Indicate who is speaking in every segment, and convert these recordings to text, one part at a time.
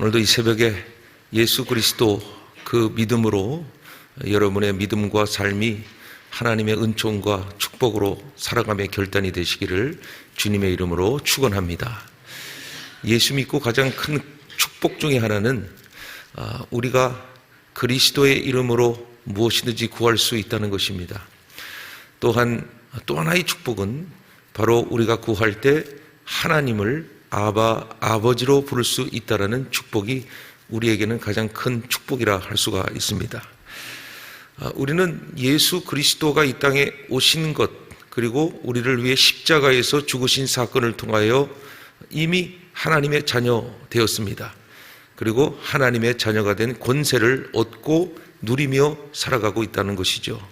Speaker 1: 오늘도 이 새벽에 예수 그리스도 그 믿음으로 여러분의 믿음과 삶이 하나님의 은총과 축복으로 살아감의 결단이 되시기를 주님의 이름으로 축원합니다. 예수 믿고 가장 큰 축복 중에 하나는 우리가 그리스도의 이름으로 무엇이든지 구할 수 있다는 것입니다. 또한 또 하나의 축복은 바로 우리가 구할 때 하나님을 아버지로 부를 수 있다는 축복이 우리에게는 가장 큰 축복이라 할 수가 있습니다. 우리는 예수 그리스도가 이 땅에 오신 것, 그리고 우리를 위해 십자가에서 죽으신 사건을 통하여 이미 하나님의 자녀 되었습니다. 그리고 하나님의 자녀가 된 권세를 얻고 누리며 살아가고 있다는 것이죠.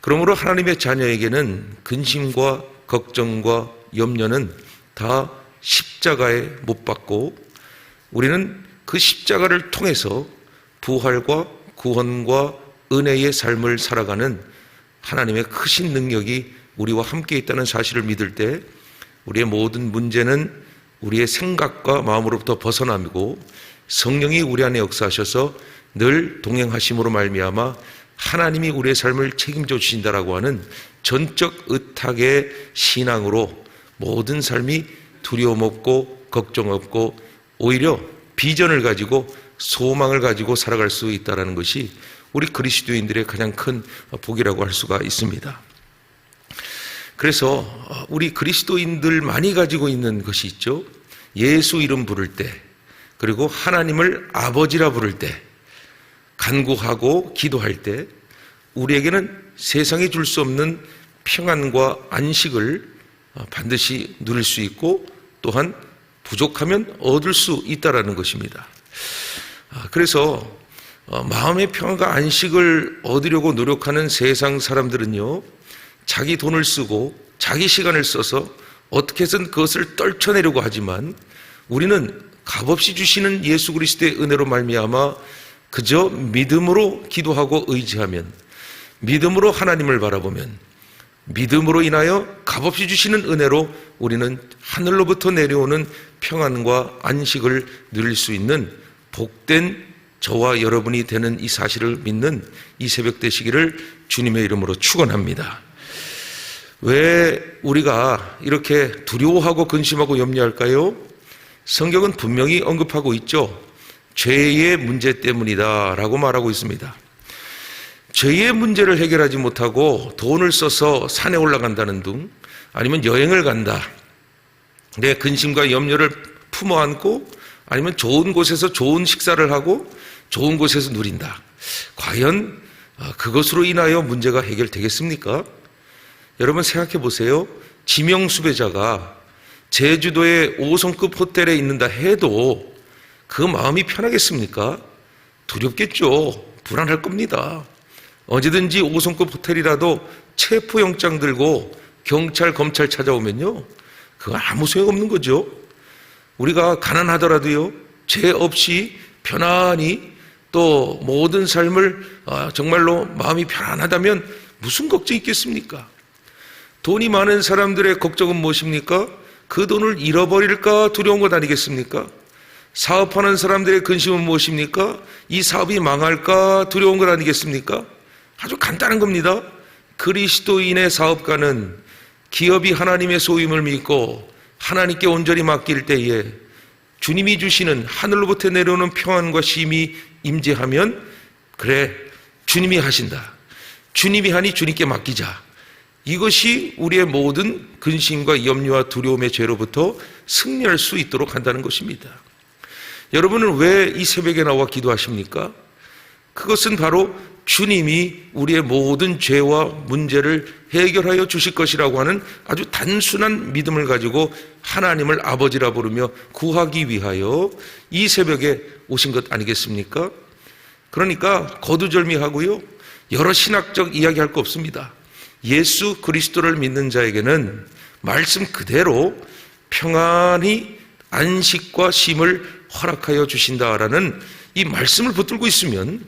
Speaker 1: 그러므로 하나님의 자녀에게는 근심과 걱정과 염려는 다 십자가에 못 박고 우리는 그 십자가를 통해서 부활과 구원과 은혜의 삶을 살아가는 하나님의 크신 능력이 우리와 함께 있다는 사실을 믿을 때 우리의 모든 문제는 우리의 생각과 마음으로부터 벗어나고 성령이 우리 안에 역사하셔서 늘 동행하심으로 말미암아 하나님이 우리의 삶을 책임져 주신다라고 하는 전적 의탁의 신앙으로 모든 삶이 두려움 없고 걱정 없고 오히려 비전을 가지고 소망을 가지고 살아갈 수 있다는 것이 우리 그리스도인들의 가장 큰 복이라고 할 수가 있습니다. 그래서 우리 그리스도인들만이 가지고 있는 것이 있죠. 예수 이름 부를 때, 그리고 하나님을 아버지라 부를 때, 간구하고 기도할 때 우리에게는 세상이 줄 수 없는 평안과 안식을 반드시 누릴 수 있고 또한 부족하면 얻을 수 있다는 것입니다. 그래서 마음의 평안과 안식을 얻으려고 노력하는 세상 사람들은요, 자기 돈을 쓰고 자기 시간을 써서 어떻게 해서든 그것을 떨쳐내려고 하지만 우리는 값없이 주시는 예수 그리스도의 은혜로 말미암아 그저 믿음으로 기도하고 의지하면, 믿음으로 하나님을 바라보면, 믿음으로 인하여 값없이 주시는 은혜로 우리는 하늘로부터 내려오는 평안과 안식을 누릴 수 있는 복된 저와 여러분이 되는 이 사실을 믿는 이 새벽 되시기를 주님의 이름으로 축원합니다. 왜 우리가 이렇게 두려워하고 근심하고 염려할까요? 성경은 분명히 언급하고 있죠. 죄의 문제 때문이다라고 말하고 있습니다. 죄의 문제를 해결하지 못하고 돈을 써서 산에 올라간다는 둥, 아니면 여행을 간다, 내 근심과 염려를 품어 안고, 아니면 좋은 곳에서 좋은 식사를 하고 좋은 곳에서 누린다. 과연 그것으로 인하여 문제가 해결되겠습니까? 여러분 생각해 보세요. 지명수배자가 제주도의 5성급 호텔에 있는다 해도 그 마음이 편하겠습니까? 두렵겠죠. 불안할 겁니다. 언제든지 5성급 호텔이라도 체포영장 들고 경찰, 검찰 찾아오면요, 그거 아무 소용없는 거죠. 우리가 가난하더라도요, 죄 없이 편안히 또 모든 삶을 정말로 마음이 편안하다면 무슨 걱정이 있겠습니까? 돈이 많은 사람들의 걱정은 무엇입니까? 그 돈을 잃어버릴까 두려운 것 아니겠습니까? 사업하는 사람들의 근심은 무엇입니까? 이 사업이 망할까 두려운 것 아니겠습니까? 아주 간단한 겁니다. 그리스도인의 사업가는 기업이 하나님의 소임을 믿고 하나님께 온전히 맡길 때에 주님이 주시는 하늘로부터 내려오는 평안과 쉼이 임재하면, 그래, 주님이 하신다, 주님이 하니 주님께 맡기자, 이것이 우리의 모든 근심과 염려와 두려움의 죄로부터 승리할 수 있도록 한다는 것입니다. 여러분은 왜 이 새벽에 나와 기도하십니까? 그것은 바로 주님이 우리의 모든 죄와 문제를 해결하여 주실 것이라고 하는 아주 단순한 믿음을 가지고 하나님을 아버지라 부르며 구하기 위하여 이 새벽에 오신 것 아니겠습니까? 그러니까 거두절미하고요, 여러 신학적 이야기할 거 없습니다. 예수 그리스도를 믿는 자에게는 말씀 그대로 평안히 안식과 쉼을 허락하여 주신다라는 이 말씀을 붙들고 있으면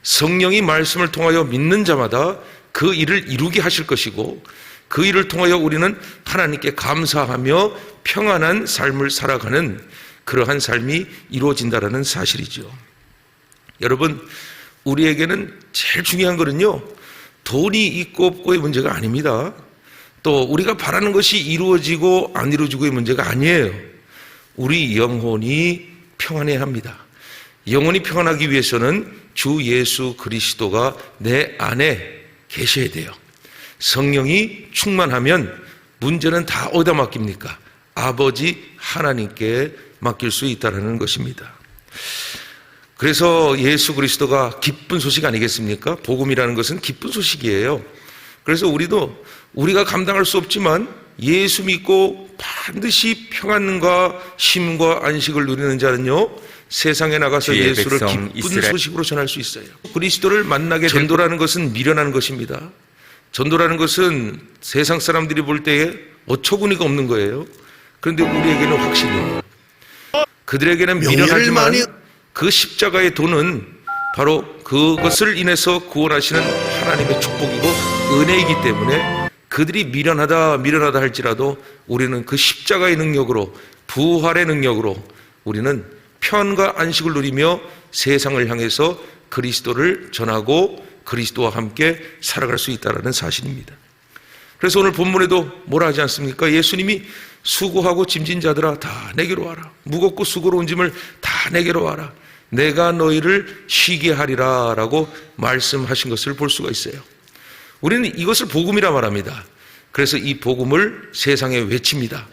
Speaker 1: 성령이 말씀을 통하여 믿는 자마다 그 일을 이루게 하실 것이고, 그 일을 통하여 우리는 하나님께 감사하며 평안한 삶을 살아가는 그러한 삶이 이루어진다는 사실이죠. 여러분, 우리에게는 제일 중요한 거는요, 돈이 있고 없고의 문제가 아닙니다. 또 우리가 바라는 것이 이루어지고 안 이루어지고의 문제가 아니에요. 우리 영혼이 평안해야 합니다. 영혼이 평안하기 위해서는 주 예수 그리스도가 내 안에 계셔야 돼요. 성령이 충만하면 문제는 다 어디다 맡깁니까? 아버지 하나님께 맡길 수 있다는 것입니다. 그래서 예수 그리스도가 기쁜 소식 아니겠습니까? 복음이라는 것은 기쁜 소식이에요. 그래서 우리가 감당할 수 없지만 예수 믿고 반드시 평안과 쉼과 안식을 누리는 자는요, 세상에 나가서 예수를 기쁜 소식으로 전할 수 있어요. 그리스도를 만나게 전도라는 것은 미련한 것입니다. 전도라는 것은 세상 사람들이 볼 때에 어처구니가 없는 거예요. 그런데 우리에게는 확신이에요. 그들에게는 미련하지만 그 십자가의 도는 바로 그것을 인해서 구원하시는 하나님의 축복이고 은혜이기 때문에 그들이 미련하다 할지라도 우리는 그 십자가의 능력으로, 부활의 능력으로 우리는 편과 안식을 누리며 세상을 향해서 그리스도를 전하고 그리스도와 함께 살아갈 수 있다는 사실입니다. 그래서 오늘 본문에도 뭐라 하지 않습니까? 예수님이 수고하고 짐진 자들아 다 내게로 와라. 무겁고 수고로운 짐을 다 내게로 와라. 내가 너희를 쉬게 하리라 라고 말씀하신 것을 볼 수가 있어요. 우리는 이것을 복음이라 말합니다. 그래서 이 복음을 세상에 외칩니다.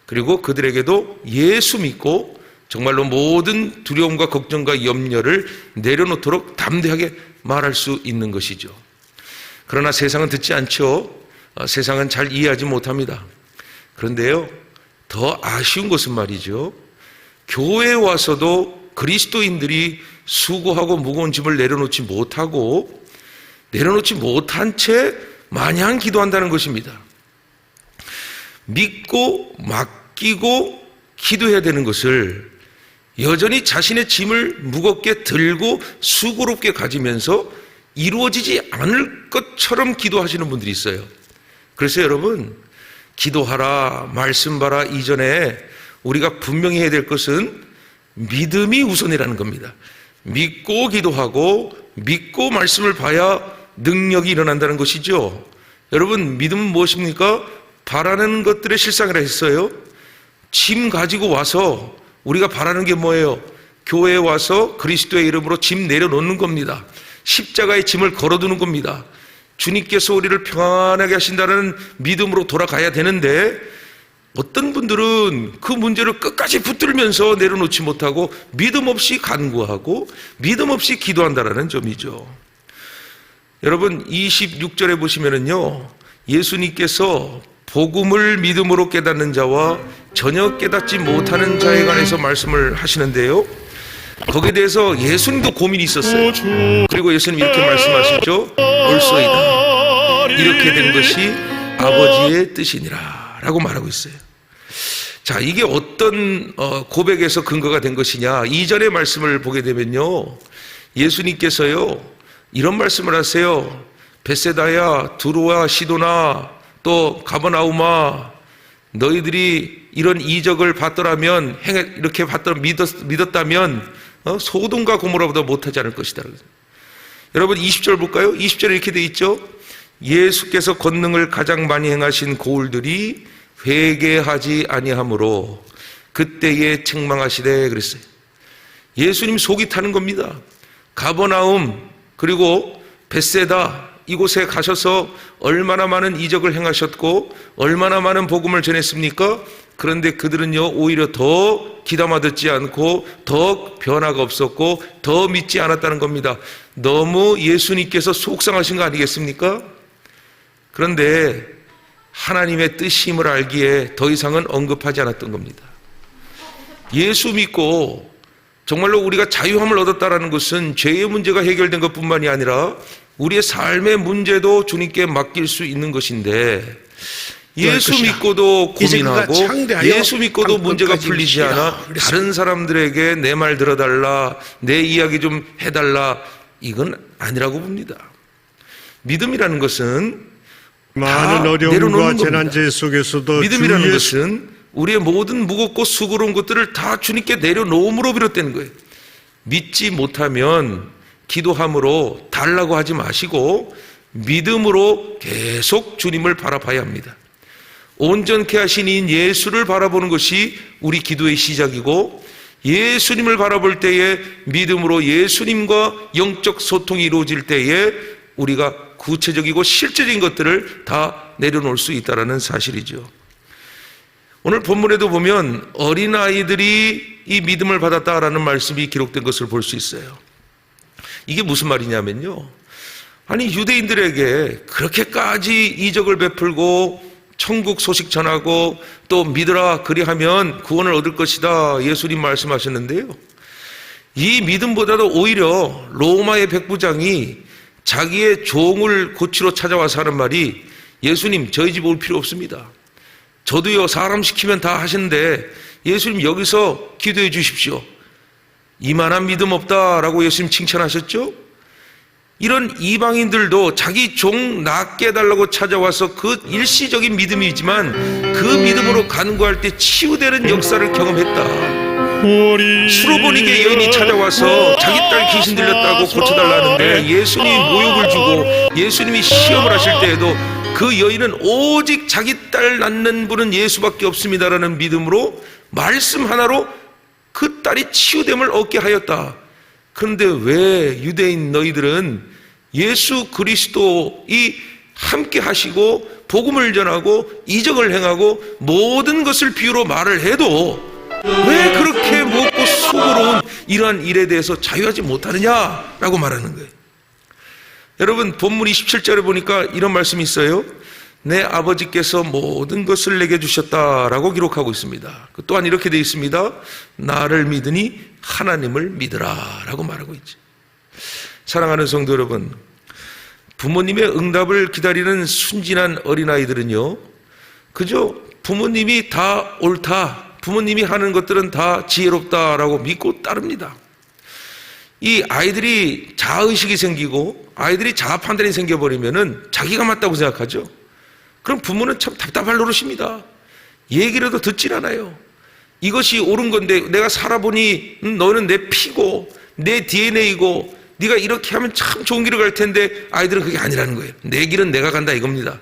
Speaker 1: 그리고 그들에게도 예수 믿고 정말로 모든 두려움과 걱정과 염려를 내려놓도록 담대하게 말할 수 있는 것이죠. 그러나 세상은 듣지 않죠. 세상은 잘 이해하지 못합니다. 그런데요, 더 아쉬운 것은 말이죠, 교회에 와서도 그리스도인들이 수고하고 무거운 짐을 내려놓지 못한 채 마냥 기도한다는 것입니다. 믿고 맡기고 기도해야 되는 것을 여전히 자신의 짐을 무겁게 들고 수고롭게 가지면서 이루어지지 않을 것처럼 기도하시는 분들이 있어요. 그래서 여러분, 기도하라, 말씀 봐라 이전에 우리가 분명히 해야 될 것은 믿음이 우선이라는 겁니다. 믿고 기도하고 믿고 말씀을 봐야 능력이 일어난다는 것이죠. 여러분, 믿음은 무엇입니까? 바라는 것들의 실상이라 했어요. 짐 가지고 와서 우리가 바라는 게 뭐예요? 교회에 와서 그리스도의 이름으로 짐 내려놓는 겁니다. 십자가의 짐을 걸어두는 겁니다. 주님께서 우리를 평안하게 하신다는 믿음으로 돌아가야 되는데 어떤 분들은 그 문제를 끝까지 붙들면서 내려놓지 못하고 믿음 없이 간구하고 믿음 없이 기도한다는 점이죠. 여러분, 26절에 보시면은요, 예수님께서 복음을 믿음으로 깨닫는 자와 전혀 깨닫지 못하는 자에 관해서 말씀을 하시는데요, 거기에 대해서 예수님도 고민이 있었어요. 그리고 예수님 이렇게 말씀하시죠. 옳소이다. 이렇게 된 것이 아버지의 뜻이니라 라고 말하고 있어요. 자, 이게 어떤 고백에서 근거가 된 것이냐, 이전의 말씀을 보게 되면요, 예수님께서요 이런 말씀을 하세요. 벳세다야, 두로와 시도나 또 가버나움아, 너희들이 이런 이적을 받더라면, 이렇게 믿었다면 소돔과 고모라보다 못하지 않을 것이다. 여러분, 20절 볼까요? 20절에 이렇게 돼 있죠. 예수께서 권능을 가장 많이 행하신 고울들이 회개하지 아니하므로 그때에 책망하시되 그랬어요. 예수님 속이 타는 겁니다. 가버나움 그리고 벳세다 이곳에 가셔서 얼마나 많은 이적을 행하셨고 얼마나 많은 복음을 전했습니까? 그런데 그들은요 오히려 더 귀담아 듣지 않고 더 변화가 없었고 더 믿지 않았다는 겁니다. 너무 예수님께서 속상하신 거 아니겠습니까? 그런데 하나님의 뜻임을 알기에 더 이상은 언급하지 않았던 겁니다. 예수 믿고 정말로 우리가 자유함을 얻었다는 것은 죄의 문제가 해결된 것뿐만이 아니라 우리의 삶의 문제도 주님께 맡길 수 있는 것인데, 예수 믿고도 고민하고 예수 믿고도 문제가 풀리지 않아 다른 사람들에게 내 말 들어달라, 내 이야기 좀 해달라, 이건 아니라고 봅니다. 믿음이라는 것은
Speaker 2: 많은 어려움과 재난제 속에서도
Speaker 1: 믿음이라는 것은 우리의 모든 무겁고 수고로운 것들을 다 주님께 내려놓음으로 비롯된 거예요. 믿지 못하면 기도함으로 달라고 하지 마시고 믿음으로 계속 주님을 바라봐야 합니다. 온전케 하신 이인 예수를 바라보는 것이 우리 기도의 시작이고, 예수님을 바라볼 때에 믿음으로 예수님과 영적 소통이 이루어질 때에 우리가 구체적이고 실제적인 것들을 다 내려놓을 수 있다는 사실이죠. 오늘 본문에도 보면 어린아이들이 이 믿음을 받았다라는 말씀이 기록된 것을 볼 수 있어요. 이게 무슨 말이냐면요, 아니 유대인들에게 그렇게까지 이적을 베풀고 천국 소식 전하고 또 믿으라 그리하면 구원을 얻을 것이다 예수님 말씀하셨는데요, 이 믿음보다도 오히려 로마의 백부장이 자기의 종을 고치러 찾아와서 하는 말이, 예수님 저희 집 올 필요 없습니다. 저도요 사람 시키면 다 하시는데 예수님 여기서 기도해 주십시오. 이만한 믿음 없다라고 예수님 칭찬하셨죠? 이런 이방인들도 자기 종 낫게 해달라고 찾아와서 그 일시적인 믿음이지만 그 믿음으로 간구할 때 치유되는 역사를 경험했다. 수로보니게 여인이 찾아와서 자기 딸 귀신 들렸다고 고쳐달라는데 예수님이 모욕을 주고 예수님이 시험을 하실 때에도 그 여인은 오직 자기 딸 낳는 분은 예수밖에 없습니다라는 믿음으로 말씀 하나로 그 딸이 치유됨을 얻게 하였다. 그런데 왜 유대인 너희들은 예수 그리스도이 함께 하시고 복음을 전하고 이적을 행하고 모든 것을 비유로 말을 해도 왜 그렇게 무겁고 수고로운 이러한 일에 대해서 자유하지 못하느냐라고 말하는 거예요. 여러분 본문 27절에 보니까 이런 말씀이 있어요. 내 아버지께서 모든 것을 내게 주셨다라고 기록하고 있습니다. 또한 이렇게 되어 있습니다. 나를 믿으니 하나님을 믿으라 라고 말하고 있죠. 사랑하는 성도 여러분, 부모님의 응답을 기다리는 순진한 어린아이들은요, 그저 부모님이 다 옳다, 부모님이 하는 것들은 다 지혜롭다라고 믿고 따릅니다. 이 아이들이 자아의식이 생기고 아이들이 자아 판단이 생겨버리면은 자기가 맞다고 생각하죠. 그럼 부모는 참 답답할 노릇입니다. 얘기라도 듣질 않아요. 이것이 옳은 건데 내가 살아보니 너는 내 피고 내 DNA이고 네가 이렇게 하면 참 좋은 길을 갈 텐데, 아이들은 그게 아니라는 거예요. 내 길은 내가 간다 이겁니다.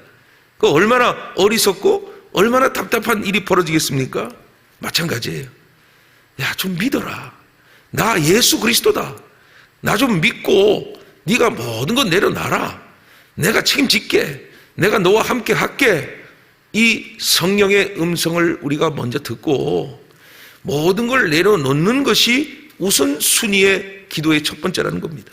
Speaker 1: 그 얼마나 어리석고 얼마나 답답한 일이 벌어지겠습니까? 마찬가지예요. 야, 좀 믿어라. 나 예수 그리스도다. 나 좀 믿고 네가 모든 건 내려놔라. 내가 책임질게. 내가 너와 함께 할게. 이 성령의 음성을 우리가 먼저 듣고 모든 걸 내려놓는 것이 우선순위의 기도의 첫 번째라는 겁니다.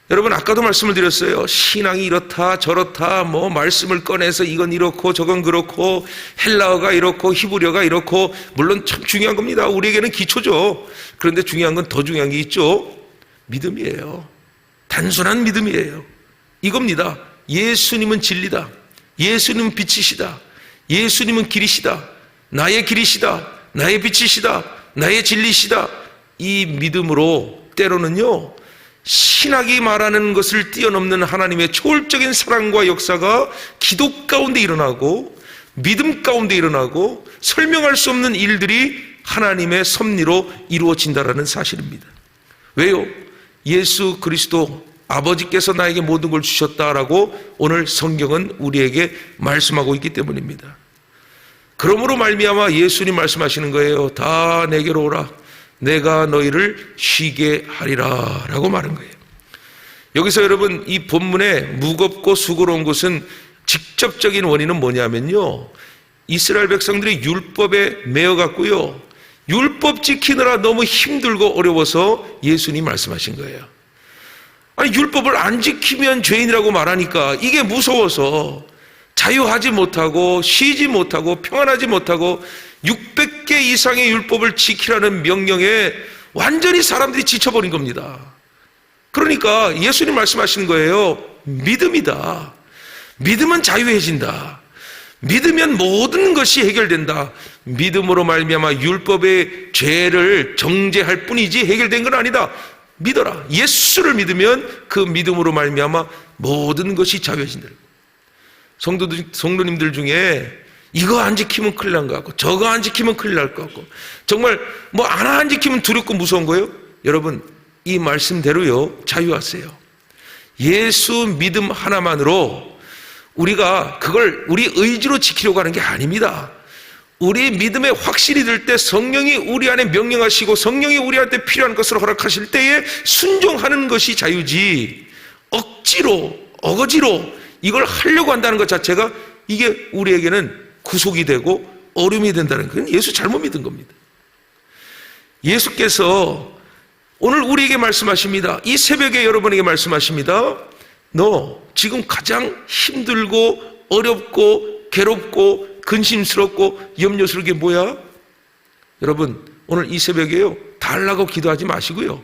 Speaker 1: 여러분, 아까도 말씀을 드렸어요. 신앙이 이렇다 저렇다 뭐 말씀을 꺼내서 이건 이렇고 저건 그렇고 헬라어가 이렇고 히브리어가 이렇고, 물론 참 중요한 겁니다. 우리에게는 기초죠. 그런데 중요한 건 더 중요한 게 있죠. 믿음이에요. 단순한 믿음이에요. 이겁니다. 예수님은 진리다. 예수님은 빛이시다. 예수님은 길이시다. 나의 길이시다. 나의 빛이시다. 나의 진리시다. 이 믿음으로 때로는요, 신학이 말하는 것을 뛰어넘는 하나님의 초월적인 사랑과 역사가 기도 가운데 일어나고 믿음 가운데 일어나고 설명할 수 없는 일들이 하나님의 섭리로 이루어진다는 사실입니다. 왜요? 예수 그리스도 아버지께서 나에게 모든 걸 주셨다라고 오늘 성경은 우리에게 말씀하고 있기 때문입니다. 그러므로 말미암아 예수님 말씀하시는 거예요. 다 내게로 오라. 내가 너희를 쉬게 하리라 라고 말한 거예요. 여기서 여러분, 이 본문에 무겁고 수고로운 것은 직접적인 원인은 뭐냐면요, 이스라엘 백성들이 율법에 매여갔고요, 율법 지키느라 너무 힘들고 어려워서 예수님 말씀하신 거예요. 아니, 율법을 안 지키면 죄인이라고 말하니까 이게 무서워서 자유하지 못하고 쉬지 못하고 평안하지 못하고 600개 이상의 율법을 지키라는 명령에 완전히 사람들이 지쳐버린 겁니다. 그러니까 예수님 말씀하시는 거예요. 믿음이다. 믿으면 자유해진다. 믿으면 모든 것이 해결된다. 믿음으로 말미암아 율법의 죄를 정죄할 뿐이지 해결된 건 아니다. 믿어라. 예수를 믿으면 그 믿음으로 말미암아 모든 것이 자유해진다. 성도님들 중에 이거 안 지키면 큰일 난 것 같고 저거 안 지키면 큰일 날 것 같고 정말 뭐 하나 안 지키면 두렵고 무서운 거예요. 여러분 이 말씀대로요 자유하세요. 예수 믿음 하나만으로 우리가 그걸 우리 의지로 지키려고 하는 게 아닙니다. 우리 믿음에 확신이 들 때 성령이 우리 안에 명령하시고 성령이 우리한테 필요한 것을 허락하실 때에 순종하는 것이 자유지, 억지로 어거지로 이걸 하려고 한다는 것 자체가 이게 우리에게는 구속이 되고 어려움이 된다는 건 예수 잘못 믿은 겁니다. 예수께서 오늘 우리에게 말씀하십니다. 이 새벽에 여러분에게 말씀하십니다. 너 지금 가장 힘들고 어렵고 괴롭고 근심스럽고 염려스러운 게 뭐야? 여러분 오늘 이 새벽에요 달라고 기도하지 마시고요,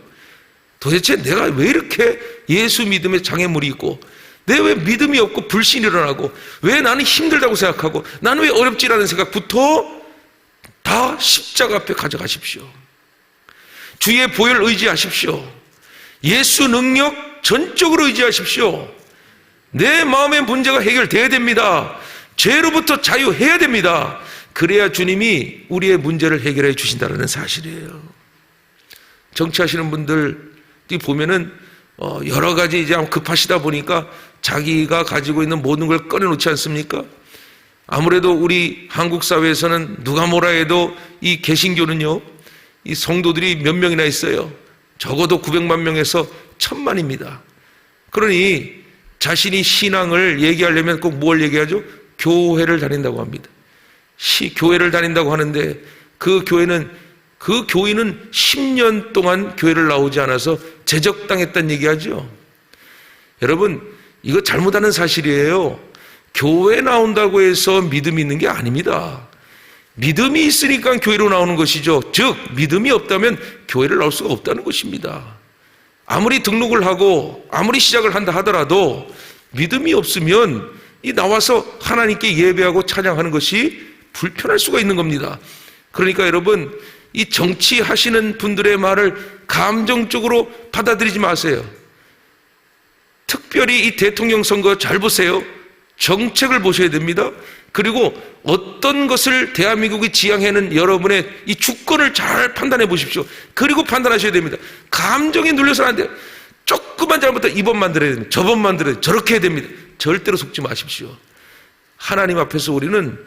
Speaker 1: 도대체 내가 왜 이렇게 예수 믿음에 장애물이 있고 내 왜 믿음이 없고 불신이 일어나고 왜 나는 힘들다고 생각하고 나는 왜 어렵지라는 생각부터 다 십자가 앞에 가져가십시오. 주의 보혈 의지하십시오. 예수 능력 전적으로 의지하십시오. 내 마음의 문제가 해결돼야 됩니다. 죄로부터 자유해야 됩니다. 그래야 주님이 우리의 문제를 해결해 주신다는 사실이에요. 정치하시는 분들 보면은 여러 가지 이제 급하시다 보니까 자기가 가지고 있는 모든 걸 꺼내놓지 않습니까? 아무래도 우리 한국 사회에서는 누가 뭐라 해도 이 개신교는요, 이 성도들이 몇 명이나 있어요. 적어도 900만 명에서 1000만입니다. 그러니 자신이 신앙을 얘기하려면 꼭 뭘 얘기하죠? 교회를 다닌다고 합니다. 교회를 다닌다고 하는데 그 교인은 10년 동안 교회를 나오지 않아서 제적당했다는 얘기하죠. 여러분 이거 잘못하는 사실이에요. 교회 나온다고 해서 믿음이 있는 게 아닙니다. 믿음이 있으니까 교회로 나오는 것이죠. 즉 믿음이 없다면 교회를 나올 수가 없다는 것입니다. 아무리 등록을 하고 아무리 시작을 한다 하더라도 믿음이 없으면 이 나와서 하나님께 예배하고 찬양하는 것이 불편할 수가 있는 겁니다. 그러니까 여러분 이 정치하시는 분들의 말을 감정적으로 받아들이지 마세요. 특별히 이 대통령 선거 잘 보세요. 정책을 보셔야 됩니다. 그리고 어떤 것을 대한민국이 지향하는 여러분의 이 주권을 잘 판단해 보십시오. 그리고 판단하셔야 됩니다. 감정에 눌려서는 안 돼요. 조금만 잘못하면 이번 만들어야 됩니다. 저번 만들어야 됩니다. 저렇게 해야 됩니다. 절대로 속지 마십시오. 하나님 앞에서 우리는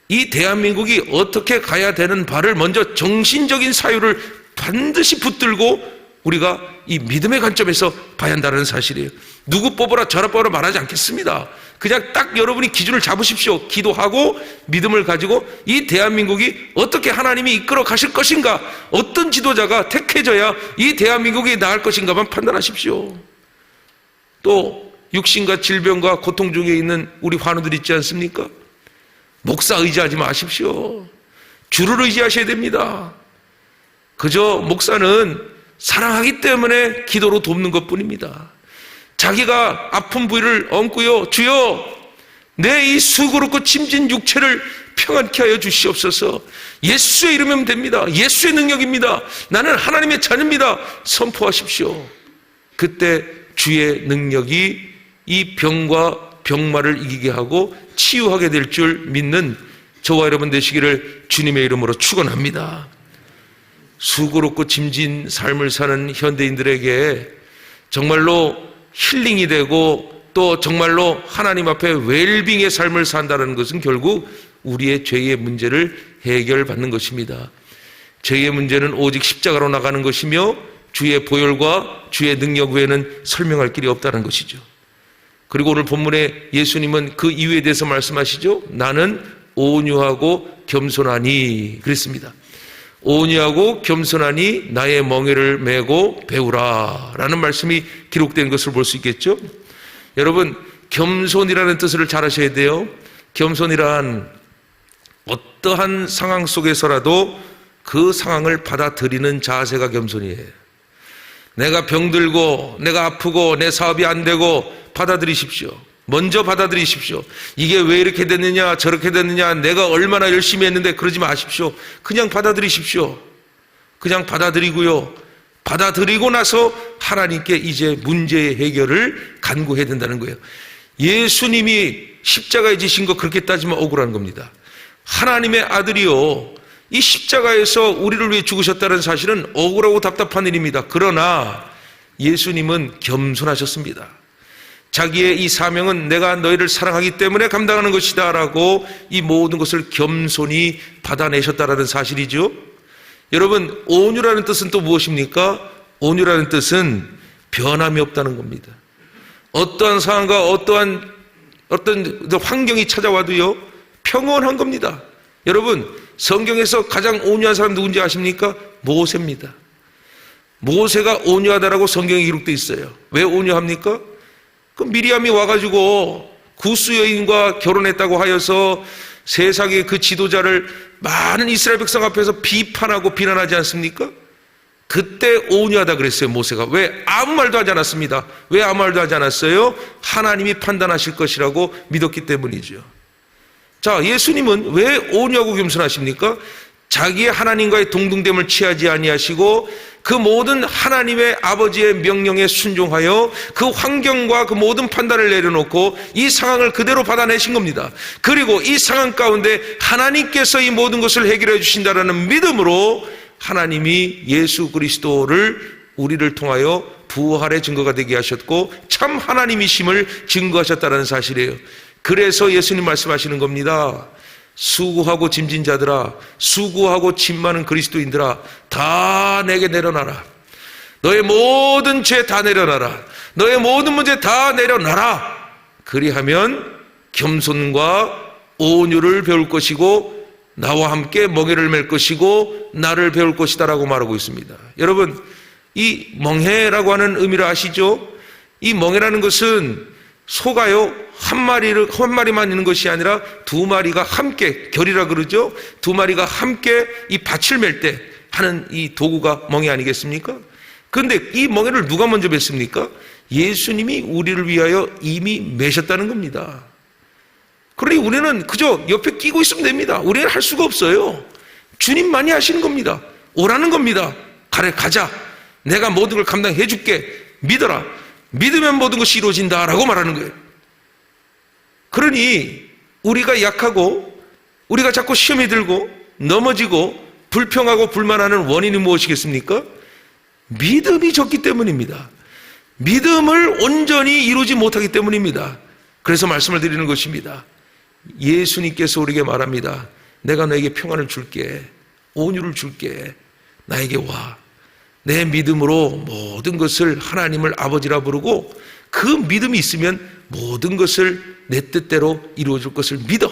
Speaker 1: 이 대한민국이 어떻게 가야 되는 바를 먼저 정신적인 사유를 반드시 붙들고 우리가 이 믿음의 관점에서 봐야 한다는 사실이에요. 누구 뽑아라 저라 뽑아라 말하지 않겠습니다. 그냥 딱 여러분이 기준을 잡으십시오. 기도하고 믿음을 가지고 이 대한민국이 어떻게 하나님이 이끌어 가실 것인가, 어떤 지도자가 택해져야 이 대한민국이 나을 것인가만 판단하십시오. 또 육신과 질병과 고통 중에 있는 우리 환우들 있지 않습니까? 목사 의지하지 마십시오. 주를 의지하셔야 됩니다. 그저 목사는 사랑하기 때문에 기도로 돕는 것뿐입니다. 자기가 아픈 부위를 얹고요, 주여 내 이 수고롭고 짐진 육체를 평안케 하여 주시옵소서. 예수의 이름이면 됩니다. 예수의 능력입니다. 나는 하나님의 자녀입니다. 선포하십시오. 그때 주의 능력이 이 병과 병마를 이기게 하고 치유하게 될 줄 믿는 저와 여러분 되시기를 주님의 이름으로 축원합니다. 수고롭고 짐진 삶을 사는 현대인들에게 정말로 힐링이 되고 또 정말로 하나님 앞에 웰빙의 삶을 산다는 것은 결국 우리의 죄의 문제를 해결받는 것입니다. 죄의 문제는 오직 십자가로 나가는 것이며 주의 보혈과 주의 능력 외에는 설명할 길이 없다는 것이죠. 그리고 오늘 본문에 예수님은 그 이유에 대해서 말씀하시죠. 나는 온유하고 겸손하니 그랬습니다. 온유하고 겸손하니 나의 멍에를 메고 배우라 라는 말씀이 기록된 것을 볼 수 있겠죠. 여러분 겸손이라는 뜻을 잘 아셔야 돼요. 겸손이란 어떠한 상황 속에서라도 그 상황을 받아들이는 자세가 겸손이에요. 내가 병들고 내가 아프고 내 사업이 안 되고 받아들이십시오. 먼저 받아들이십시오. 이게 왜 이렇게 됐느냐 저렇게 됐느냐 내가 얼마나 열심히 했는데 그러지 마십시오. 그냥 받아들이십시오. 그냥 받아들이고요, 받아들이고 나서 하나님께 이제 문제의 해결을 간구해야 된다는 거예요. 예수님이 십자가에 지신 거 그렇게 따지면 억울한 겁니다. 하나님의 아들이요, 이 십자가에서 우리를 위해 죽으셨다는 사실은 억울하고 답답한 일입니다. 그러나 예수님은 겸손하셨습니다. 자기의 이 사명은 내가 너희를 사랑하기 때문에 감당하는 것이다 라고 이 모든 것을 겸손히 받아내셨다라는 사실이죠. 여러분, 온유라는 뜻은 또 무엇입니까? 온유라는 뜻은 변함이 없다는 겁니다. 어떠한 상황과 어떤 환경이 찾아와도요, 평온한 겁니다. 여러분, 성경에서 가장 온유한 사람 누군지 아십니까? 모세입니다. 모세가 온유하다라고 성경에 기록되어 있어요. 왜 온유합니까? 그 미리암이 와가지고 구스 여인과 결혼했다고 하여서 세상의 그 지도자를 많은 이스라엘 백성 앞에서 비판하고 비난하지 않습니까? 그때 온유하다 그랬어요, 모세가. 왜? 아무 말도 하지 않았습니다. 왜 아무 말도 하지 않았어요? 하나님이 판단하실 것이라고 믿었기 때문이죠. 자, 예수님은 왜 온유하고 겸손하십니까? 자기의 하나님과의 동등됨을 취하지 아니하시고 그 모든 하나님의 아버지의 명령에 순종하여 그 환경과 그 모든 판단을 내려놓고 이 상황을 그대로 받아내신 겁니다. 그리고 이 상황 가운데 하나님께서 이 모든 것을 해결해 주신다라는 믿음으로 하나님이 예수 그리스도를 우리를 통하여 부활의 증거가 되게 하셨고 참 하나님이심을 증거하셨다는 사실이에요. 그래서 예수님 말씀하시는 겁니다. 수고하고 짐진 자들아, 수고하고 짐 많은 그리스도인들아, 다 내게 내려놔라. 너의 모든 죄 다 내려놔라. 너의 모든 문제 다 내려놔라. 그리하면 겸손과 온유를 배울 것이고 나와 함께 멍에를 맬 것이고 나를 배울 것이다 라고 말하고 있습니다. 여러분, 이 멍에라고 하는 의미를 아시죠? 이 멍에라는 것은 소가요, 한 마리만 있는 것이 아니라 두 마리가 함께, 결이라 그러죠? 두 마리가 함께 이 밭을 맬 때 하는 이 도구가 멍에 아니겠습니까? 그런데 이 멍에를 누가 먼저 맸습니까? 예수님이 우리를 위하여 이미 매셨다는 겁니다. 그러니 우리는 그저 옆에 끼고 있으면 됩니다. 우리는 할 수가 없어요. 주님만이 하시는 겁니다. 오라는 겁니다. 가자. 내가 모든 걸 감당해 줄게. 믿어라. 믿으면 모든 것이 이루어진다라고 말하는 거예요. 그러니 우리가 약하고 우리가 자꾸 시험에 들고 넘어지고 불평하고 불만하는 원인이 무엇이겠습니까? 믿음이 적기 때문입니다. 믿음을 온전히 이루지 못하기 때문입니다. 그래서 말씀을 드리는 것입니다. 예수님께서 우리에게 말합니다. 내가 너에게 평안을 줄게. 온유를 줄게. 나에게 와. 내 믿음으로 모든 것을 하나님을 아버지라 부르고 그 믿음이 있으면 모든 것을 내 뜻대로 이루어질 것을 믿어.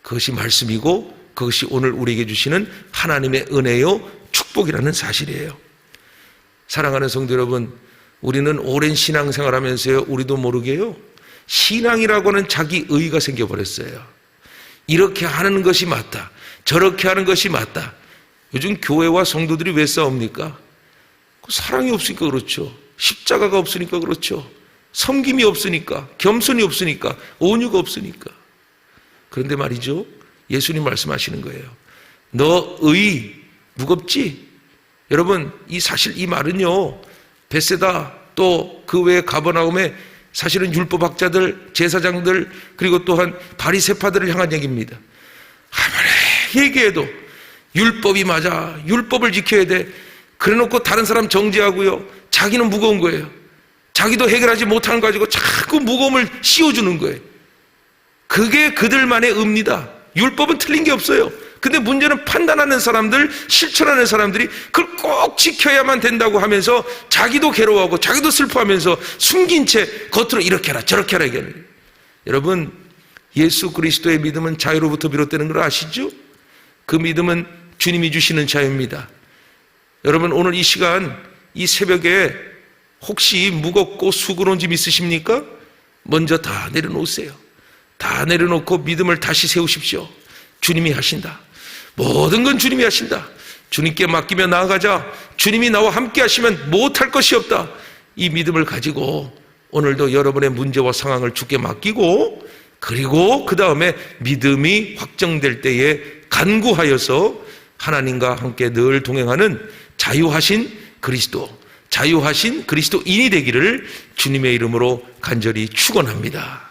Speaker 1: 그것이 말씀이고 그것이 오늘 우리에게 주시는 하나님의 은혜요 축복이라는 사실이에요. 사랑하는 성도 여러분, 우리는 오랜 신앙생활하면서요, 우리도 모르게요, 신앙이라고 하는 자기 의의가 생겨버렸어요. 이렇게 하는 것이 맞다, 저렇게 하는 것이 맞다. 요즘 교회와 성도들이 왜 싸웁니까? 사랑이 없으니까 그렇죠. 십자가가 없으니까 그렇죠. 섬김이 없으니까, 겸손이 없으니까, 온유가 없으니까. 그런데 말이죠, 예수님 말씀하시는 거예요. 너 의 무겁지? 여러분, 사실 이 말은요, 벳세다 또 그 외에 가버나움에 사실은 율법학자들, 제사장들, 그리고 또한 바리새파들을 향한 얘기입니다. 아무리 얘기해도 율법이 맞아, 율법을 지켜야 돼, 그래놓고 다른 사람 정죄하고요, 자기는 무거운 거예요. 자기도 해결하지 못하는 거 가지고 자꾸 무거움을 씌워주는 거예요. 그게 그들만의 의입니다. 율법은 틀린 게 없어요. 근데 문제는 판단하는 사람들, 실천하는 사람들이 그걸 꼭 지켜야만 된다고 하면서 자기도 괴로워하고 자기도 슬퍼하면서 숨긴 채 겉으로 이렇게 하라 저렇게 하라 얘기하는 거예요. 여러분, 예수 그리스도의 믿음은 자유로부터 비롯되는 걸 아시죠? 그 믿음은 주님이 주시는 자유입니다. 여러분, 오늘 이 시간, 이 새벽에 혹시 무겁고 수고로운 짐 있으십니까? 먼저 다 내려놓으세요. 다 내려놓고 믿음을 다시 세우십시오. 주님이 하신다. 모든 건 주님이 하신다. 주님께 맡기며 나아가자. 주님이 나와 함께 하시면 못할 것이 없다. 이 믿음을 가지고 오늘도 여러분의 문제와 상황을 주께 맡기고, 그리고 그 다음에 믿음이 확정될 때에 간구하여서 하나님과 함께 늘 동행하는 자유하신 그리스도인이 되기를 주님의 이름으로 간절히 축원합니다.